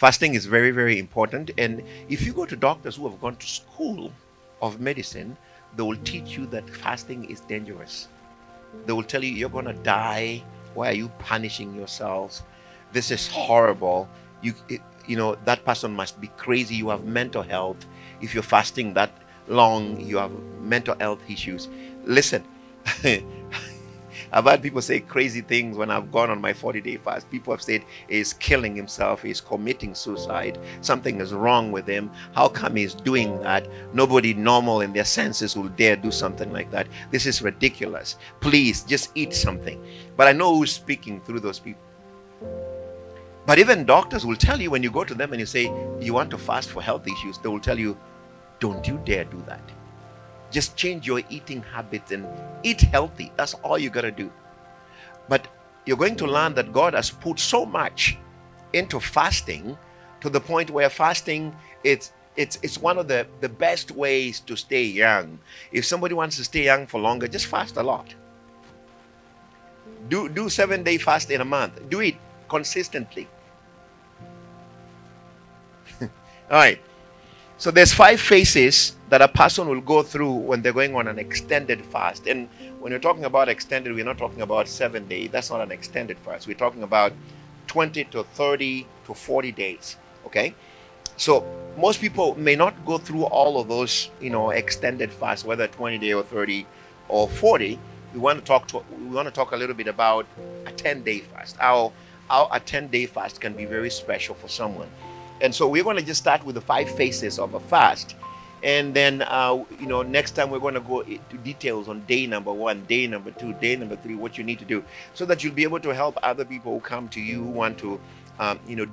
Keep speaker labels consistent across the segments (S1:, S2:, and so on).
S1: Fasting is very, very important. And if you go to doctors who have gone to school of medicine, they will teach you that fasting is dangerous. They will tell you you're going to die. Why are you punishing yourself? This is horrible. You know, that person must be crazy. You have mental health. If you're fasting that long, you have mental health issues. Listen, I've had people say crazy things when I've gone on my 40-day fast. People have said he's killing himself, he's committing suicide, something is wrong with him. How come he's doing that? Nobody normal in their senses will dare do something like that. This is ridiculous. Please just eat something. But I know who's speaking through those people. But even doctors will tell you, when you go to them and you say you want to fast for health issues, they will tell you, don't you dare do that. Just change your eating habits and eat healthy. That's all you gotta do. But you're going to learn that God has put so much into fasting, to the point where fasting, it's one of the best ways to stay young. If somebody wants to stay young for longer, just fast a lot. Do 7-day fast in a month. Do it consistently. All right. So there's 5 phases that a person will go through when they're going on an extended fast. And when you're talking about extended, we're not talking about 7 days. That's not an extended fast. We're talking about 20 to 30 to 40 days. Okay? So most people may not go through all of those, extended fasts, whether 20-day or 30 or 40. We want to talk a little bit about a 10-day fast. How a 10-day fast can be very special for someone. And so we're going to just start with the 5 phases of a fast. And then, next time we're going to go into details on day number 1, day number 2, day number 3, what you need to do, so that you'll be able to help other people who come to you who want to,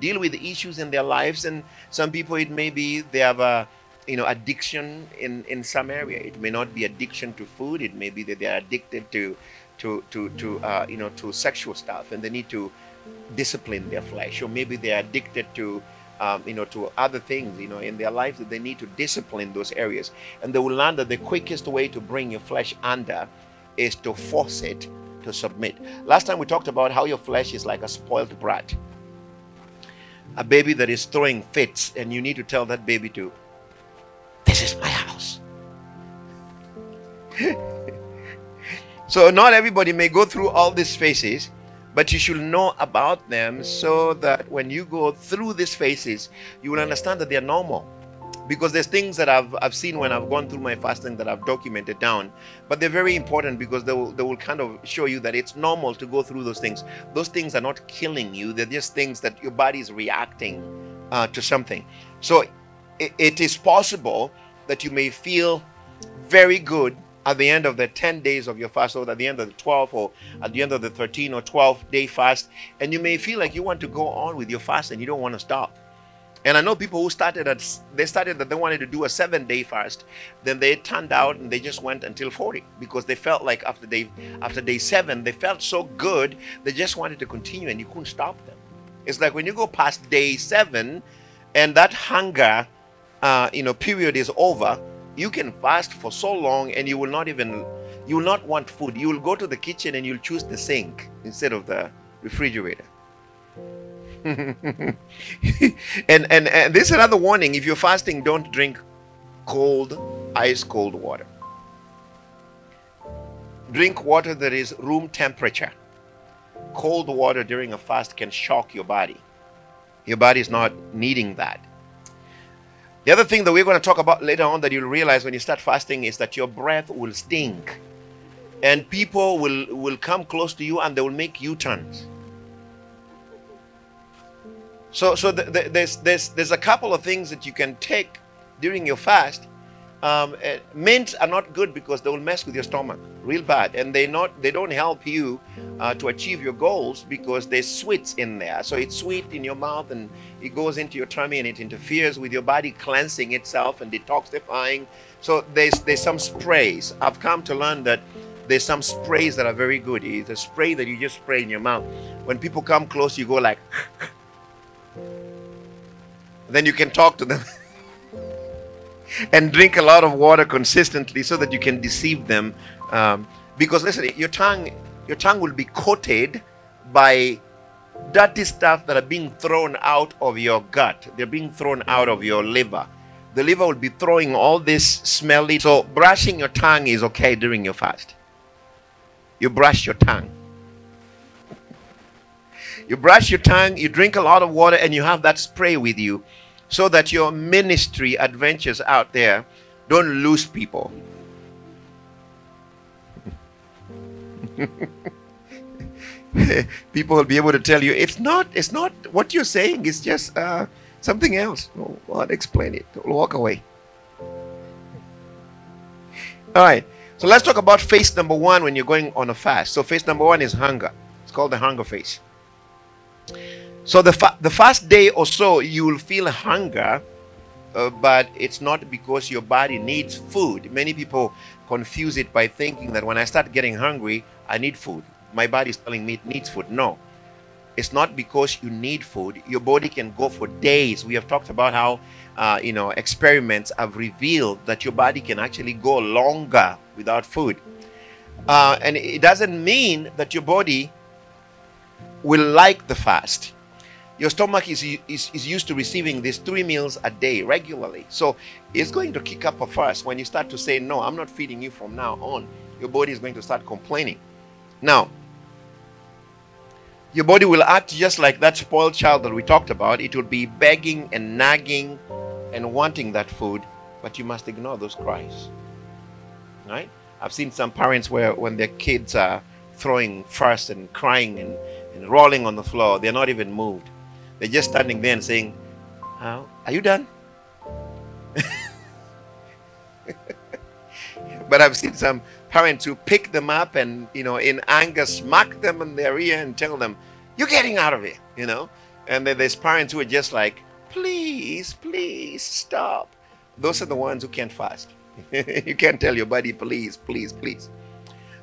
S1: deal with the issues in their lives. And some people, it may be they have a, addiction in some area. It may not be addiction to food. It may be that they are addicted to sexual stuff, and they need to discipline their flesh. Or maybe they're addicted to to other things, in their life, that they need to discipline those areas. And they will learn that the quickest way to bring your flesh under is to force it to submit. Last time we talked about how your flesh is like a spoiled brat, a baby that is throwing fits, and you need to tell that baby to, this is my house. So not everybody may go through all these phases, but you should know about them, so that when you go through these phases, you will understand that they are normal. Because there's things that I've seen when I've gone through my fasting that I've documented down, but they're very important, because they will kind of show you that it's normal to go through those things. Those things are not killing you. They're just things that your body is reacting to something. So it is possible that you may feel very good at the end of the 10 days of your fast, or at the end of the 12, or at the end of the 13 or 12-day fast, and you may feel like you want to go on with your fast and you don't want to stop. And I know people who started that they wanted to do a 7-day fast, then they turned out and they just went until 40, because they felt like after day 7 they felt so good, they just wanted to continue, and you couldn't stop them. It's like when you go past day 7 and that hunger period is over, you can fast for so long, and you will not want food. You will go to the kitchen and you'll choose the sink instead of the refrigerator. and this is another warning: if you're fasting, don't drink ice cold water. Drink water that is room temperature. Cold water during a fast can shock your body. Your body is not needing that. The other thing that we're going to talk about later on, that you'll realize when you start fasting, is that your breath will stink, and people will come close to you and they will make U-turns. So there's a couple of things that you can take during your fast. Mints are not good, because they will mess with your stomach real bad, and they don't help you to achieve your goals, because there's sweets in there. So it's sweet in your mouth, and it goes into your tummy, and it interferes with your body cleansing itself and detoxifying. So there's some sprays. I've come to learn that there's some sprays that are very good. It's a spray that you just spray in your mouth. When people come close, you go like then you can talk to them. And drink a lot of water consistently, so that you can deceive them. Because listen, your tongue will be coated by dirty stuff that are being thrown out of your gut. They're being thrown out of your liver. The liver will be throwing all this smelly. So brushing your tongue is okay during your fast. You brush your tongue. You brush your tongue, you drink a lot of water, and you have that spray with you so that your ministry adventures out there don't lose people. People will be able to tell you it's not what you're saying, it's just something else. Oh, I'll explain it. Walk away. All right, so let's talk about phase number one when you're going on a fast. So phase number one is hunger. It's called the hunger phase. So the first day or so you will feel hunger, but it's not because your body needs food. Many people confuse it by thinking that when I start getting hungry, I need food. My body is telling me it needs food. No, it's not because you need food. Your body can go for days. We have talked about how experiments have revealed that your body can actually go longer without food, and it doesn't mean that your body will like the fast. Your stomach is used to receiving these 3 meals a day regularly, so it's going to kick up a fuss when you start to say, no, I'm not feeding you from now on. Your body is going to start complaining. Now, your body will act just like that spoiled child that we talked about. It will be begging and nagging and wanting that food, but you must ignore those cries. Right? I've seen some parents where when their kids are throwing fuss and crying and rolling on the floor, they're not even moved. They're just standing there and saying, are you done? But I've seen some parents who pick them up and, in anger, smack them in their ear and tell them, you're getting out of here, And then there's parents who are just like, please, please stop. Those are the ones who can't fast. You can't tell your body, please, please, please.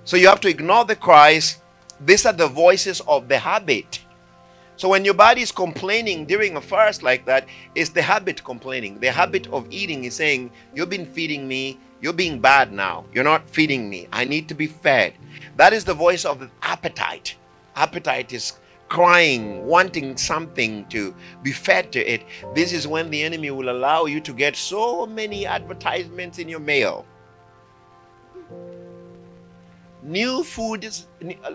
S1: So you have to ignore the cries. These are the voices of the habit. So when your body is complaining during a fast like that, it's the habit complaining. The habit of eating is saying, you've been feeding me, you're being bad now. You're not feeding me. I need to be fed. That is the voice of the appetite. Appetite is crying, wanting something to be fed to it. This is when the enemy will allow you to get so many advertisements in your mail. New food is,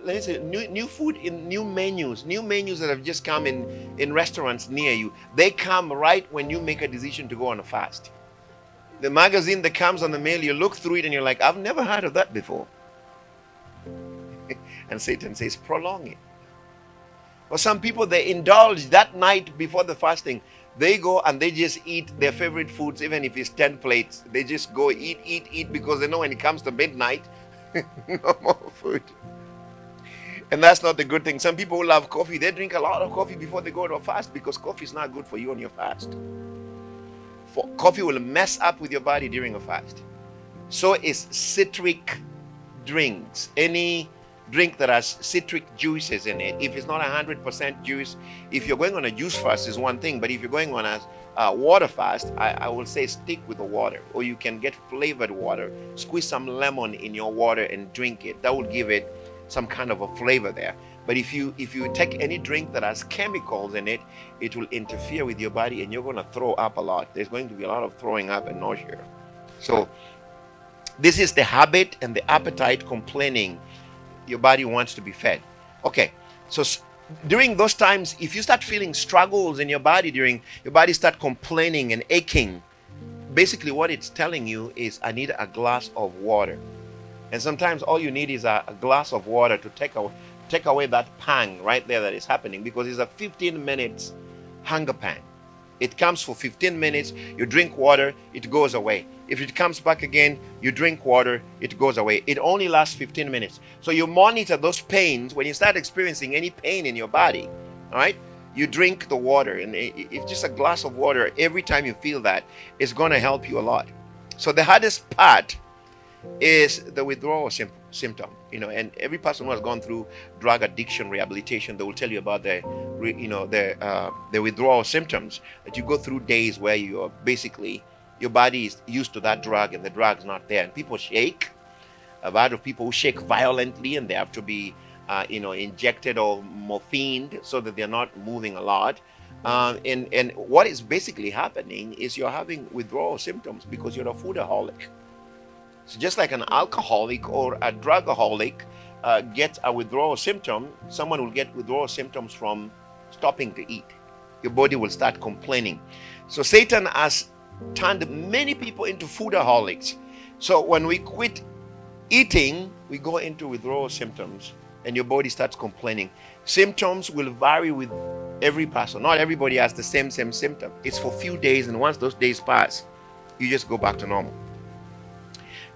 S1: let's say, new food in new menus that have just come in restaurants near you. They come right when you make a decision to go on a fast. The magazine that comes on the mail, you look through it and you're like, I've never heard of that before. And Satan says, prolong it. For some people, they indulge that night before the fasting. They go and they just eat their favorite foods, even if it's 10 plates. They just go eat because they know when it comes to midnight, no more food. And that's not the good thing. Some people who love coffee, they drink a lot of coffee before they go to a fast because coffee is not good for you on your fast. Coffee will mess up with your body during a fast. So is citric drinks. Any drink that has citric juices in it, if it's not 100% juice, if you're going on a juice fast is one thing, but if you're going on a water fast, I will say stick with the water, or you can get flavored water. Squeeze some lemon in your water and drink it. That will give it some kind of a flavor there. But if you take any drink that has chemicals in it, it will interfere with your body and you're going to throw up a lot. There's going to be a lot of throwing up and nausea. So this is the habit and the appetite complaining. Your body wants to be fed. Okay, so during those times, if you start feeling struggles in your body, your body start complaining and aching, basically what it's telling you is, I need a glass of water. And sometimes all you need is a glass of water to take away that pang right there that is happening, because it's a 15 minutes hunger pang. It comes for 15 minutes, you drink water, it goes away. If it comes back again, you drink water, it goes away. It only lasts 15 minutes. So you monitor those pains. When you start experiencing any pain in your body, all right, you drink the water. And if just a glass of water, every time you feel that, it's going to help you a lot. So the hardest part is the withdrawal symptom. And every person who has gone through drug addiction rehabilitation, they will tell you about the withdrawal symptoms, that you go through days where you are basically, your body is used to that drug and the drug's not there, and people shake. A lot of people who shake violently, and they have to be injected or morphined so that they're not moving a lot. And what is basically happening is you're having withdrawal symptoms because you're a foodaholic. So just like an alcoholic or a drugaholic gets a withdrawal symptom, someone will get withdrawal symptoms from stopping to eat. Your body will start complaining. So Satan has turned many people into foodaholics. So when we quit eating, we go into withdrawal symptoms and your body starts complaining. Symptoms will vary with every person. Not everybody has the same symptom. It's for a few days, and once those days pass, you just go back to normal.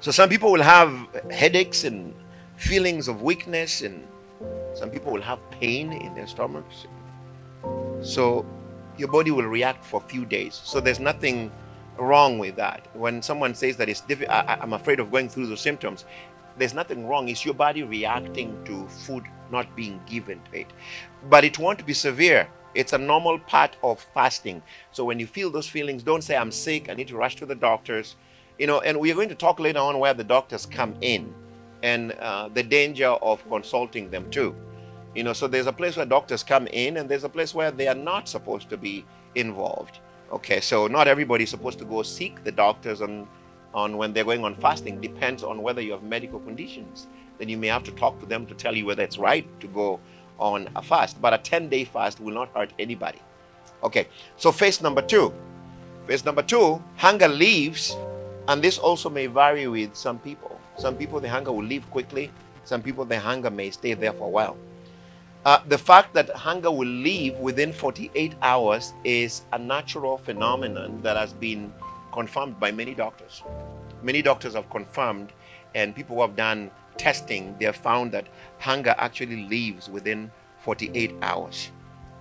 S1: So some people will have headaches and feelings of weakness, and some people will have pain in their stomachs. So your body will react for a few days. So there's nothing wrong with that. When someone says that it's difficult, I'm afraid of going through those symptoms, there's nothing wrong. It's your body reacting to food not being given to it. But it won't be severe. It's a normal part of fasting. So when you feel those feelings, don't say, I'm sick, I need to rush to the doctors. And we're going to talk later on where the doctors come in and the danger of consulting them too. So there's a place where doctors come in, and there's a place where they are not supposed to be involved. Okay, so not everybody is supposed to go seek the doctors on when they're going on fasting. Depends on whether you have medical conditions. Then you may have to talk to them to tell you whether it's right to go on a fast. But a 10-day fast will not hurt anybody. Okay, so phase number two. Phase number two, hunger leaves, and this also may vary with some people. Some people, the hunger will leave quickly. Some people, the hunger may stay there for a while. The fact that hunger will leave within 48 hours is a natural phenomenon that has been confirmed by many doctors. Many doctors have confirmed, and people who have done testing, they have found that hunger actually leaves within 48 hours.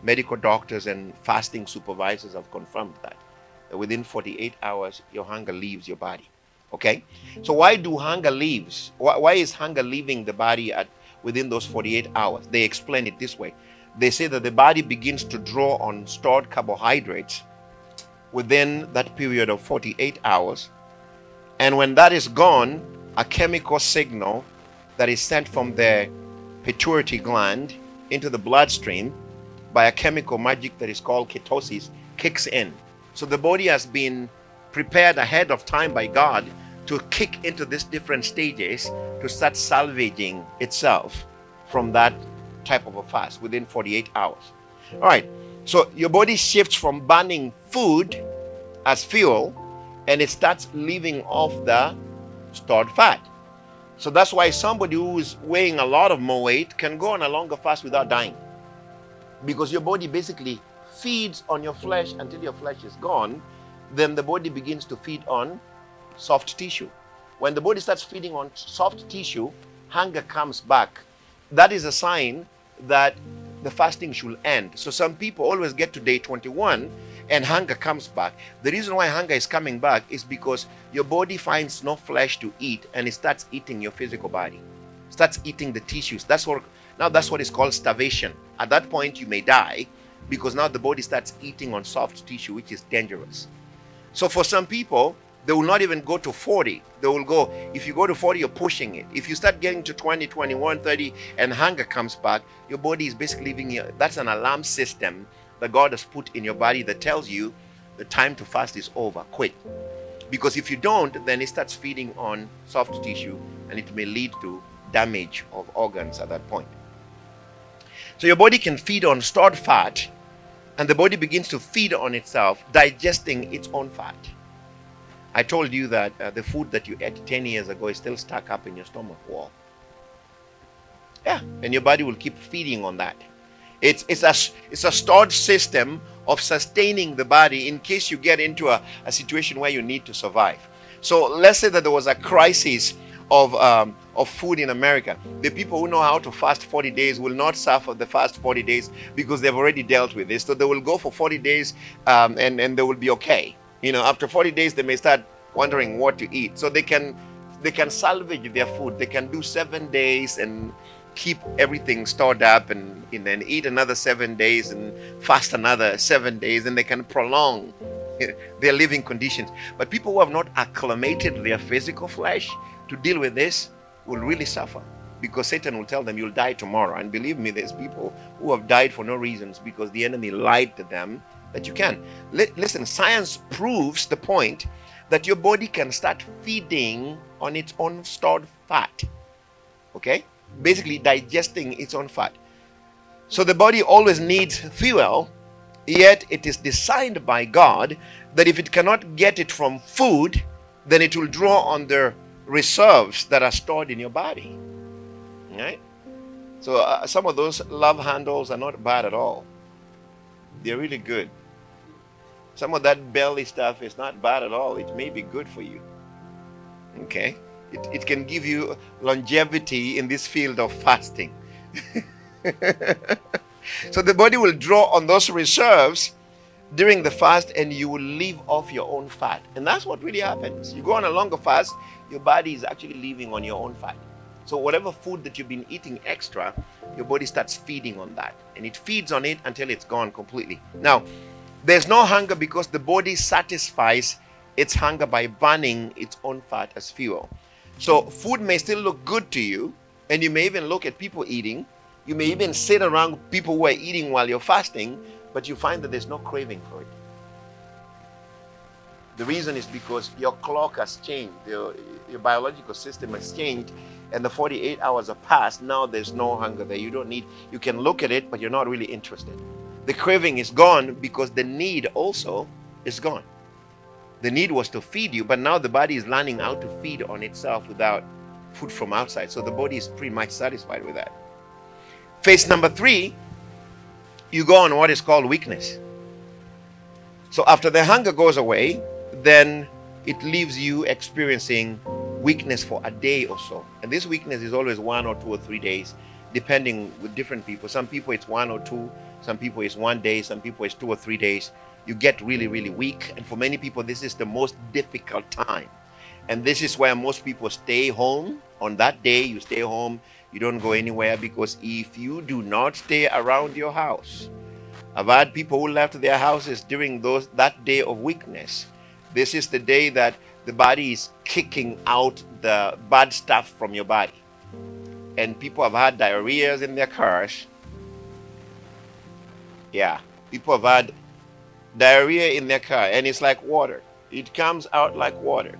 S1: Medical doctors and fasting supervisors have confirmed that within 48 hours, your hunger leaves your body. Okay? So why do hunger leaves? Why is hunger leaving the body within those 48 hours? They explain it this way. They say that the body begins to draw on stored carbohydrates within that period of 48 hours. And when that is gone, a chemical signal that is sent from the pituitary gland into the bloodstream by a chemical magic that is called ketosis kicks in. So the body has been prepared ahead of time by God to kick into these different stages to start salvaging itself from that type of a fast within 48 hours. All right, so your body shifts from burning food as fuel, and it starts living off the stored fat. So that's why somebody who is weighing a lot of more weight can go on a longer fast without dying, because your body basically feeds on your flesh until your flesh is gone. Then the body begins to feed on soft tissue. When the body starts feeding on soft tissue, hunger comes back. That is a sign that the fasting should end. So some people always get to day 21 and hunger comes back. The reason why hunger is coming back is because your body finds no flesh to eat, and it starts eating your physical body. Starts eating the tissues. That's what is called starvation. At that point you may die, because now the body starts eating on soft tissue, which is dangerous. So for some people, they will not even go to 40. They will go, if you go to 40, you're pushing it. If you start getting to 20, 21, 30, and hunger comes back, your body is basically leaving you. That's an alarm system that God has put in your body that tells you the time to fast is over. Quit. Because if you don't, then it starts feeding on soft tissue, and it may lead to damage of organs at that point. So your body can feed on stored fat, and the body begins to feed on itself, digesting its own fat. I told you that the food that you ate 10 years ago is still stuck up in your stomach wall. Yeah, and your body will keep feeding on that. It's a stored system of sustaining the body in case you get into a situation where you need to survive. So let's say that there was a crisis of food in America. The people who know how to fast 40 days will not suffer the fast 40 days because they've already dealt with this. So they will go for 40 days and they will be okay. After 40 days, they may start wondering what to eat. So they can salvage their food. They can do 7 days and keep everything stored up, and then eat another 7 days and fast another 7 days, and they can prolong their living conditions. But people who have not acclimated their physical flesh to deal with this will really suffer, because Satan will tell them you'll die tomorrow. And believe me, there's people who have died for no reasons because the enemy lied to them that you can. Listen, science proves the point that your body can start feeding on its own stored fat. Okay? Basically digesting its own fat. So the body always needs fuel, yet it is designed by God that if it cannot get it from food, then it will draw on the reserves that are stored in your body. Right? So some of those love handles are not bad at all. They're really good. Some of that belly stuff is not bad at all. It may be good for you. Okay? It can give you longevity in this field of fasting. So the body will draw on those reserves during the fast, and you will live off your own fat. And that's what really happens. You go on a longer fast, your body is actually living on your own fat. So whatever food that you've been eating extra, your body starts feeding on that. And it feeds on it until it's gone completely. Now, there's no hunger because the body satisfies its hunger by burning its own fat as fuel. So food may still look good to you, and you may even look at people eating. You may even sit around people who are eating while you're fasting, but you find that there's no craving for it. The reason is because your clock has changed, your biological system has changed, and the 48 hours are past. Now there's no hunger there. You don't need, you can look at it, but you're not really interested. The craving is gone because the need also is gone. The need was to feed you, but now the body is learning how to feed on itself without food from outside. So the body is pretty much satisfied with that. Phase number 3, you go on what is called weakness. So after the hunger goes away, then it leaves you experiencing weakness for a day or so. And this weakness is always 1 or 2 or 3 days, depending with different people. Some people it's 1 or 2, some people it's 1 day, some people it's 2 or 3 days. You get really, really weak. And for many people, this is the most difficult time. And this is where most people stay home. On that day, you stay home. You don't go anywhere, because if you do not stay around your house, I've had people who left their houses during that day of weakness. This is the day that the body is kicking out the bad stuff from your body. And people have had diarrheas in their cars. Yeah, people have had diarrhea in their car, and it's like water. It comes out like water.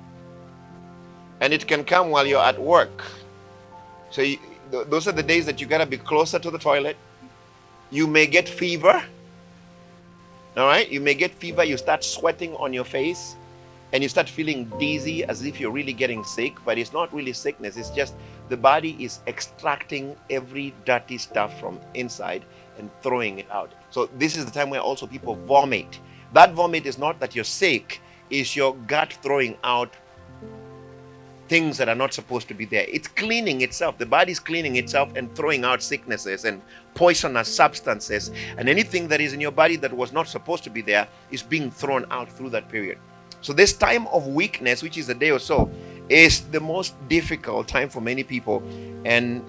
S1: And it can come while you're at work. So those are the days that you gotta be closer to the toilet. You may get fever. All right, you may get fever. You start sweating on your face, and you start feeling dizzy as if you're really getting sick, but it's not really sickness. It's just the body is extracting every dirty stuff from inside and throwing it out. So this is the time where also people vomit. That vomit is not that you're sick, it's your gut throwing out things that are not supposed to be there. It's cleaning itself. The body's cleaning itself and throwing out sicknesses and poisonous substances, and anything that is in your body that was not supposed to be there is being thrown out through that period. So this time of weakness, which is a day or so, is the most difficult time for many people. And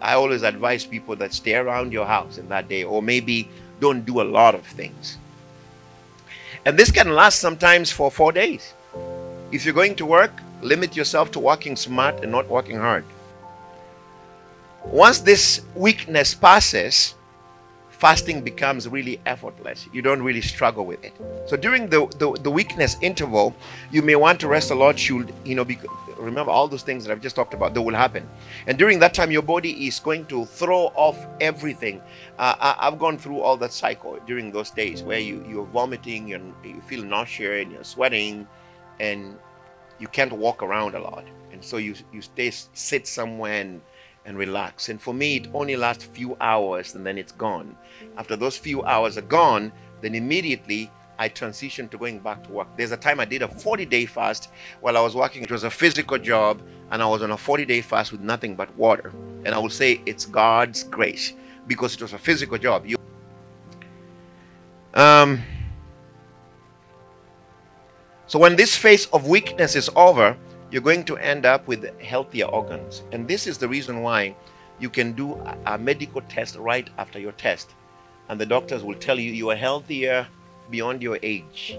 S1: I always advise people that stay around your house in that day, or maybe don't do a lot of things. And this can last sometimes for 4 days. If you're going to work, limit yourself to working smart and not working hard. Once this weakness passes, fasting becomes really effortless. You don't really struggle with it. So during the weakness interval, you may want to rest a lot. Should remember all those things that I've just talked about, that will happen. And during that time, your body is going to throw off everything. I've gone through all that cycle during those days where you're vomiting and you feel nausea and you're sweating and you can't walk around a lot. And so you sit somewhere and relax. And for me, it only lasts a few hours and then it's gone. After those few hours are gone, then immediately I transitioned to going back to work. There's a time I did a 40-day fast while I was working. It was a physical job, and I was on a 40-day fast with nothing but water. And I would say it's God's grace, because it was a physical job. So when this phase of weakness is over, you're going to end up with healthier organs. And this is the reason why you can do a medical test right after your test. And the doctors will tell you you are healthier beyond your age.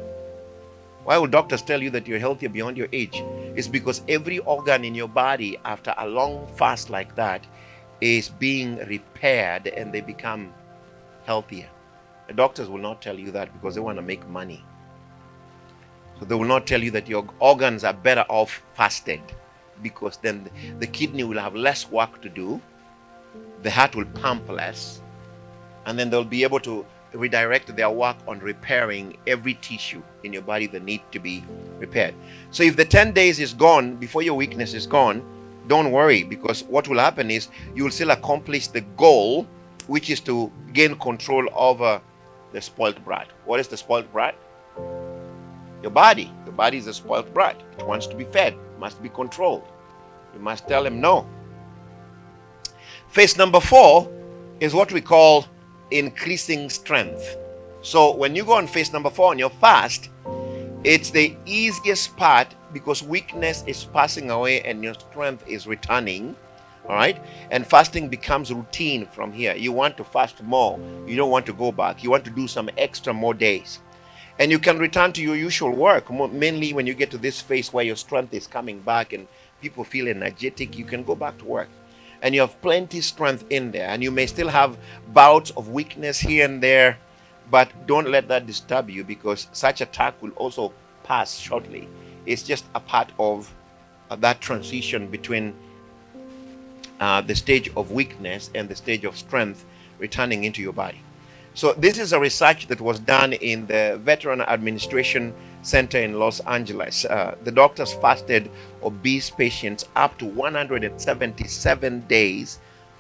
S1: Why will doctors tell you that you're healthier beyond your age? It's because every organ in your body after a long fast like that is being repaired and they become healthier. The doctors will not tell you that because they want to make money. So they will not tell you that your organs are better off fasted, because then the kidney will have less work to do, the heart will pump less, and then they'll be able to redirect their work on repairing every tissue in your body that need to be repaired. So if the 10 days is gone before your weakness is gone, don't worry, because what will happen is you will still accomplish the goal, which is to gain control over the spoiled brat. What is the spoiled brat? Your body. Your body is a spoiled brat. It wants to be fed, must be controlled. You must tell him no. Phase number 4 is what we call increasing strength. So when you go on phase number 4 on your fast, it's the easiest part because weakness is passing away and your strength is returning. All right, and fasting becomes routine from here. You want to fast more. You don't want to go back. You want to do some extra more days. And you can return to your usual work, mainly when you get to this phase where your strength is coming back and people feel energetic. You can go back to work and you have plenty strength in there, and you may still have bouts of weakness here and there, but don't let that disturb you, because such attack will also pass shortly. It's just a part of that transition between the stage of weakness and the stage of strength returning into your body. So this is a research that was done in the Veteran Administration Center in Los Angeles. The doctors fasted obese patients up to 177 days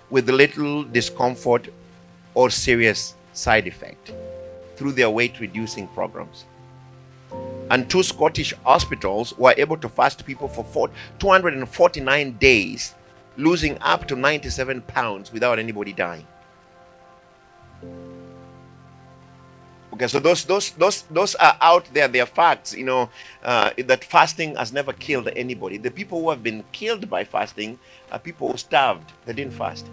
S1: with little discomfort or serious side effect through their weight reducing programs. And 2 Scottish hospitals were able to fast people for 249 days, losing up to 97 pounds without anybody dying. Okay, so those are out there. They are facts, you know, that fasting has never killed anybody. The people who have been killed by fasting are people who starved. They didn't fast.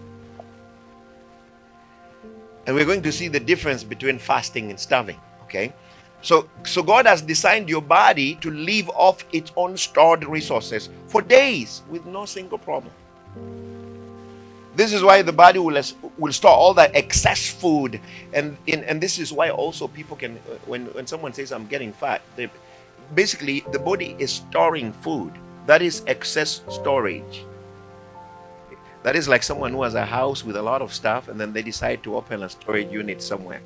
S1: And we're going to see the difference between fasting and starving, okay? So God has designed your body to live off its own stored resources for days with no single problem. This is why the body will store all that excess food, and this is why also people can, when someone says I'm getting fat, basically the body is storing food. That is excess storage. That is like someone who has a house with a lot of stuff and then they decide to open a storage unit somewhere.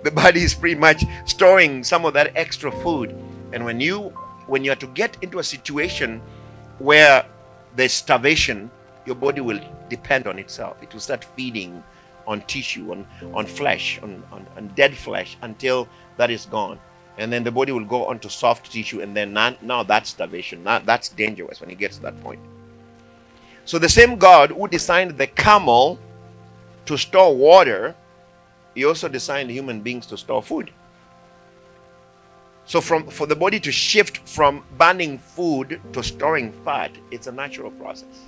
S1: The body is pretty much storing some of that extra food, and when you are to get into a situation where there's starvation, your body will depend on itself. It will start feeding on tissue, on flesh, on dead flesh until that is gone. And then the body will go on to soft tissue, and then now that's starvation. Now that's dangerous when it gets to that point. So the same God who designed the camel to store water, he also designed human beings to store food. So for the body to shift from burning food to storing fat, it's a natural process.